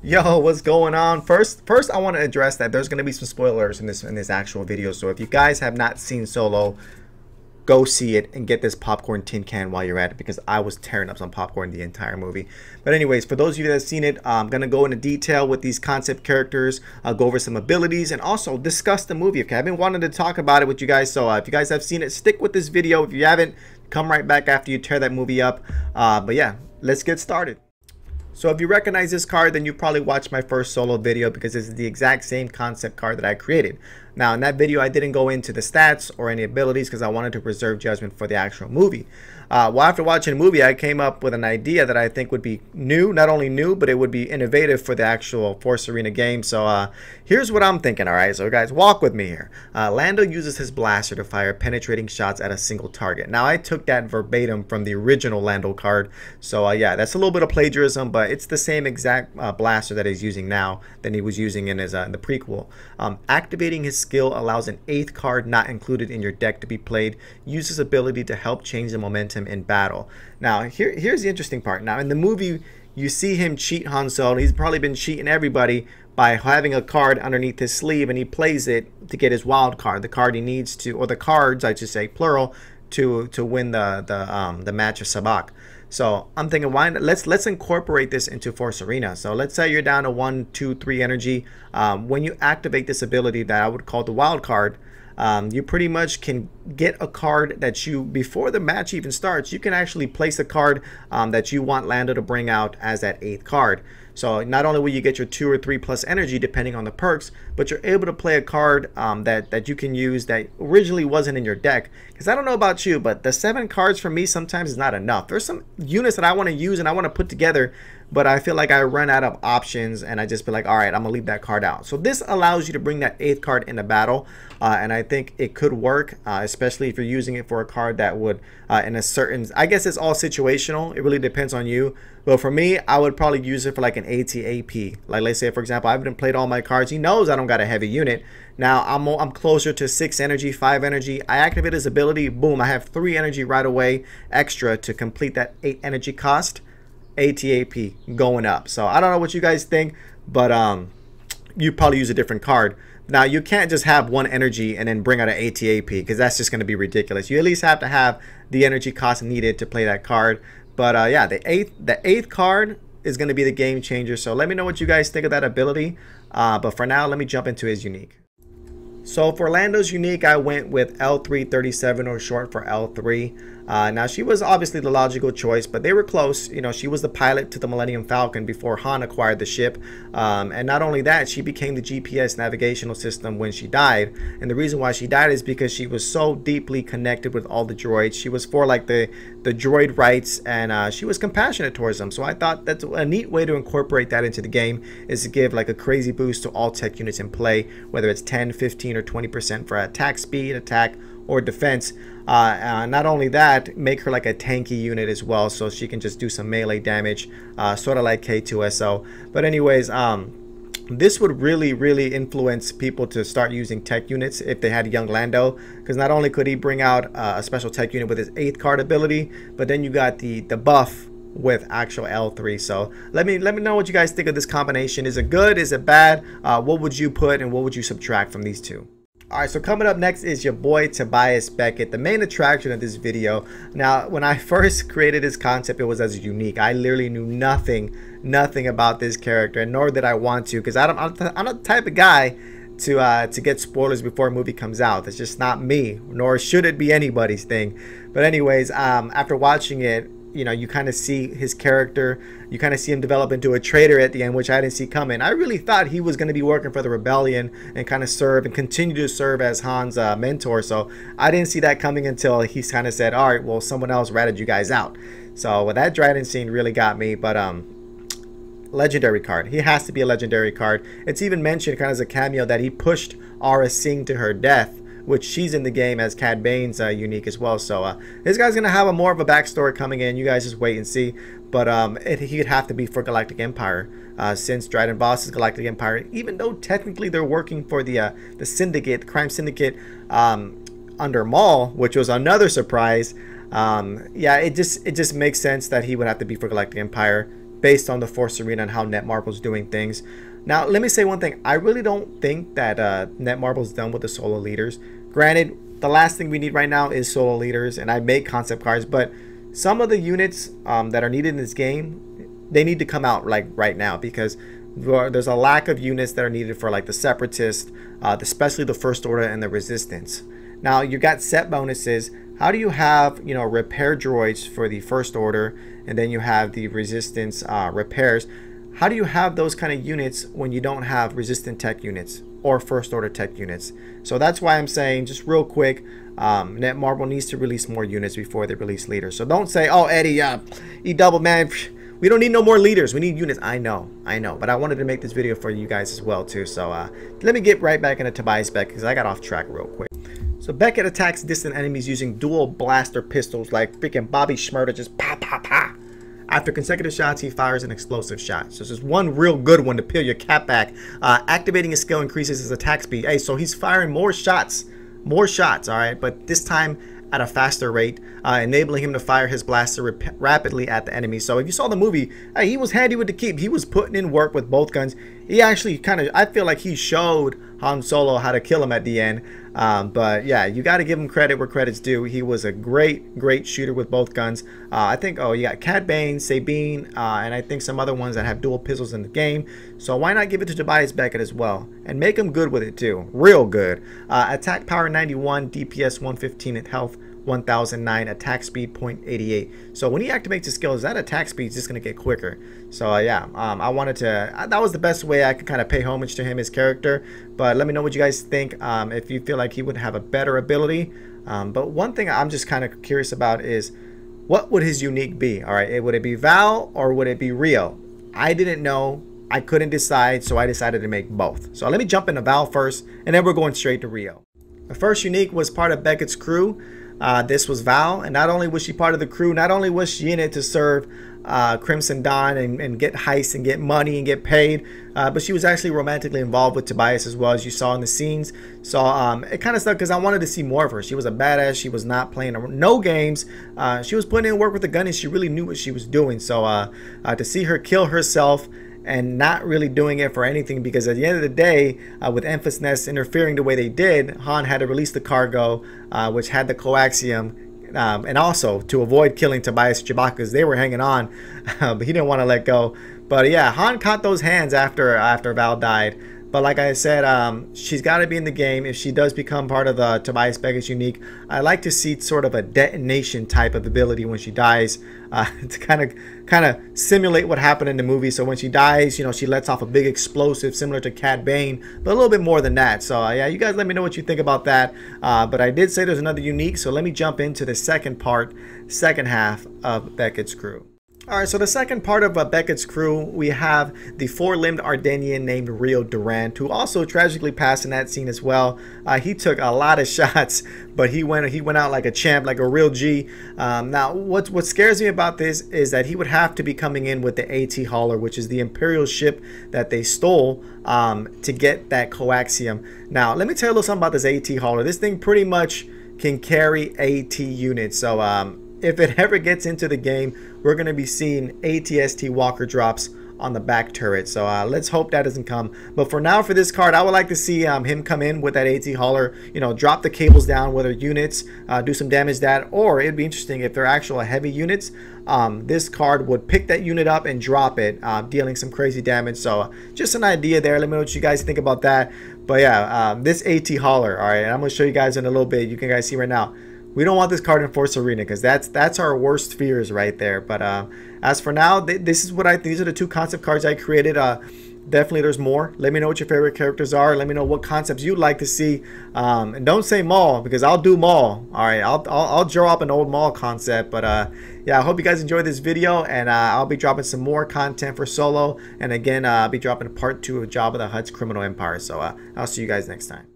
Yo, what's going on? First, I want to address that there's going to be some spoilers in this actual video. So if you guys have not seen Solo, go see it and get this popcorn tin can while you're at it, because I was tearing up some popcorn the entire movie. But anyways, for those of you that have seen it, I'm going to go into detail with these concept characters. I'll go over some abilities and also discuss the movie. Okay, I've been wanting to talk about it with you guys, so if you guys have seen it, stick with this video. If you haven't, come right back after you tear that movie up. But yeah, let's get started. So if you recognize this card, then you probably watched my first Solo video, because this is the exact same concept card that I created. Now in that video I didn't go into the stats or any abilities because I wanted to preserve judgment for the actual movie. Well, after watching the movie, I came up with an idea that I think would be new, not only new, but it would be innovative for the actual Force Arena game. So here's what I'm thinking. Alright, so guys, walk with me here. Lando uses his blaster to fire penetrating shots at a single target. Now I took that verbatim from the original Lando card, so yeah, that's a little bit of plagiarism, but it's the same exact blaster that he's using now than he was using in his in the prequel. Activating his skill allows an 8th card not included in your deck to be played. Use his ability to help change the momentum in battle. Now here's the interesting part. Now in the movie you see him cheat Han Solo. He's probably been cheating everybody by having a card underneath his sleeve, and he plays it to get his wild card, the card he needs to, or the cards I should say, plural, to win the match of Sabak. So I'm thinking, why not, let's incorporate this into Force Arena. So let's say you're down to 1, 2, 3 energy. When you activate this ability that I would call the wild card, you pretty much can get a card that you, before the match even starts, you can actually place a card that you want Lando to bring out as that 8th card. So not only will you get your 2 or 3 plus energy depending on the perks, but you're able to play a card that you can use that originally wasn't in your deck. Because I don't know about you, but the 7 cards for me sometimes is not enough. There's some units that I want to use and I want to put together, but I feel like I run out of options and I just be like, all right, I'm gonna leave that card out. So this allows you to bring that 8th card into battle, and I think it could work, especially if you're using it for a card that would in a certain, I guess it's all situational, it really depends on you. But for me, I would probably use it for like an AT-AP. Like let's say for example, I haven't played all my cards. He knows I don't got a heavy unit. Now I'm closer to 6 energy, 5 energy. I activate his ability, boom, I have 3 energy right away extra to complete that 8 energy cost. AT-AP going up. So I don't know what you guys think, but you probably use a different card. Now you can't just have 1 energy and then bring out an AT-AP, because that's just going to be ridiculous. You at least have to have the energy cost needed to play that card. But yeah, the eighth card is going to be the game changer. So let me know what you guys think of that ability. But for now, let me jump into his unique. So for Lando's unique, I went with L3-37, or short for L3. Now she was obviously the logical choice, but they were close. You know, she was the pilot to the Millennium Falcon before Han acquired the ship. And not only that, she became the GPS navigational system when she died. And the reason why she died is because she was so deeply connected with all the droids. She was for like the droid rights, and she was compassionate towards them. So I thought that's a neat way to incorporate that into the game, is to give like a crazy boost to all tech units in play, whether it's 10, 15, or 20% for attack speed, attack, or defense. Not only that, make her like a tanky unit as well, so she can just do some melee damage, sort of like K2SO. But anyways, this would really influence people to start using tech units if they had young Lando, because not only could he bring out a special tech unit with his 8th card ability, but then you got the buff with actual L3. So let me know what you guys think of this combination. Is it good? Is it bad? What would you put and what would you subtract from these two? Alright, so coming up next is your boy Tobias Beckett, the main attraction of this video. Now, when I first created this concept, it was as unique. I literally knew nothing about this character, nor did I want to, because I'm not the type of guy to get spoilers before a movie comes out. That's just not me, nor should it be anybody's thing. But anyways, after watching it, you know, you kind of see his character, you kind of see him develop into a traitor at the end, which I didn't see coming. I really thought he was going to be working for the rebellion and kind of serve and continue to serve as Han's mentor. So I didn't see that coming until he kind of said, all right, well, someone else ratted you guys out. So well, that Dryden scene really got me. But legendary card, he has to be a legendary card. It's even mentioned kind of as a cameo that he pushed Aura Singh to her death, which she's in the game as Cad Bane's unique as well. So this guy's gonna have more of a backstory coming in. You guys just wait and see. But he'd have to be for Galactic Empire, since Dryden Boss is Galactic Empire. Even though technically they're working for the Syndicate, the Crime Syndicate, under Maul, which was another surprise. Yeah, it just makes sense that he would have to be for Galactic Empire. based on the Force Arena and how Netmarble's doing things. Now, let me say one thing. I really don't think that Netmarble's done with the solo leaders. Granted, the last thing we need right now is solo leaders, and I make concept cards, but some of the units that are needed in this game, they need to come out like right now, because there's a lack of units that are needed for like the Separatists, especially the First Order and the Resistance. Now, you got set bonuses. How do you have, you know, repair droids for the First Order, and then you have the Resistance repairs? How do you have those kind of units when you don't have resistant tech units or First Order tech units? So that's why I'm saying, just real quick, Netmarble needs to release more units before they release leaders. So don't say, oh, Eddie, Edouble, man, we don't need no more leaders. We need units. I know. But I wanted to make this video for you guys as well, too. So let me get right back into Tobias Beckett, because I got off track real quick. So Beckett attacks distant enemies using dual blaster pistols like freaking Bobby Shmurda, just pa pa pa. After consecutive shots, he fires an explosive shot. So this is one real good one to peel your cap back. Activating his skill increases his attack speed. Hey, so he's firing more shots, all right? But this time at a faster rate, enabling him to fire his blaster rapidly at the enemy. So if you saw the movie, hey, he was handy with the keep. He was putting in work with both guns. He actually I feel like he showed Han Solo how to kill him at the end. But yeah, you got to give him credit where credit's due. He was a great shooter with both guns. I think, you got Cad Bane, Sabine, and I think some other ones that have dual pistols in the game. So why not give it to Tobias Beckett as well? And make him good with it too. Real good. Attack power 91, DPS 115, and health 1009, attack speed 0.88. So when he activates his skills, that attack speed is just going to get quicker. So yeah, I wanted to, that was the best way I could kind of pay homage to him, his character. But let me know what you guys think, if you feel like he would have a better ability. But one thing I'm just kind of curious about is, what would his unique be? All right, would it be Val or would it be Rio? I didn't know. I couldn't decide, so I decided to make both. So let me jump into Val first, and then we're going straight to Rio. The first unique was part of Beckett's crew. This was Val, and not only was she part of the crew, not only was she in it to serve Crimson Dawn and get heists and get money and get paid, but she was actually romantically involved with Tobias as well, as you saw in the scenes. So it kind of sucked because I wanted to see more of her. She was a badass. She was not playing no games. She was putting in work with the gun, and she really knew what she was doing. So to see her kill herself and not really doing it for anything, because at the end of the day, with Enfys Nest interfering the way they did, Han had to release the cargo, which had the coaxium, and also to avoid killing Tobias and Chewbacca, because they were hanging on, but he didn't want to let go. But yeah, Han caught those hands after Val died. But like I said, she's got to be in the game. If she does become part of the Tobias Beckett's unique, I like to see sort of a detonation type of ability when she dies, to kind of simulate what happened in the movie. So when she dies, you know, she lets off a big explosive similar to Cad Bane, but a little bit more than that. So yeah, you guys let me know what you think about that. But I did say there's another unique, so let me jump into the second half of Beckett's crew. Alright, so the second part of Beckett's crew, we have the four-limbed Ardenian named Rio Durant, who also tragically passed in that scene as well. He took a lot of shots, but he went out like a champ, like a real G. Now, what scares me about this is that he would have to be coming in with the AT Hauler, which is the Imperial ship that they stole to get that coaxium. Now, let me tell you a little something about this AT Hauler. This thing pretty much can carry AT units. So if it ever gets into the game, we're going to be seeing ATST Walker drops on the back turret. So let's hope that doesn't come. But for now, for this card, I would like to see him come in with that AT Hauler, you know, drop the cables down with their units, do some damage that, or it'd be interesting if they're actual heavy units. This card would pick that unit up and drop it, dealing some crazy damage. So just an idea there. Let me know what you guys think about that. But yeah, this AT Hauler, all right, I'm going to show you guys in a little bit. You can guys see right now. We don't want this card in Force Arena, because that's our worst fears right there. But as for now, this is what these are the two concept cards I created. Definitely there's more. Let me know what your favorite characters are. Let me know what concepts you'd like to see. And don't say Maul, because I'll do Maul. All right, I'll draw up an old Maul concept. But yeah, I hope you guys enjoyed this video, and I'll be dropping some more content for Solo. And again, I'll be dropping part 2 of Jabba the Hutt's Criminal Empire. So I'll see you guys next time.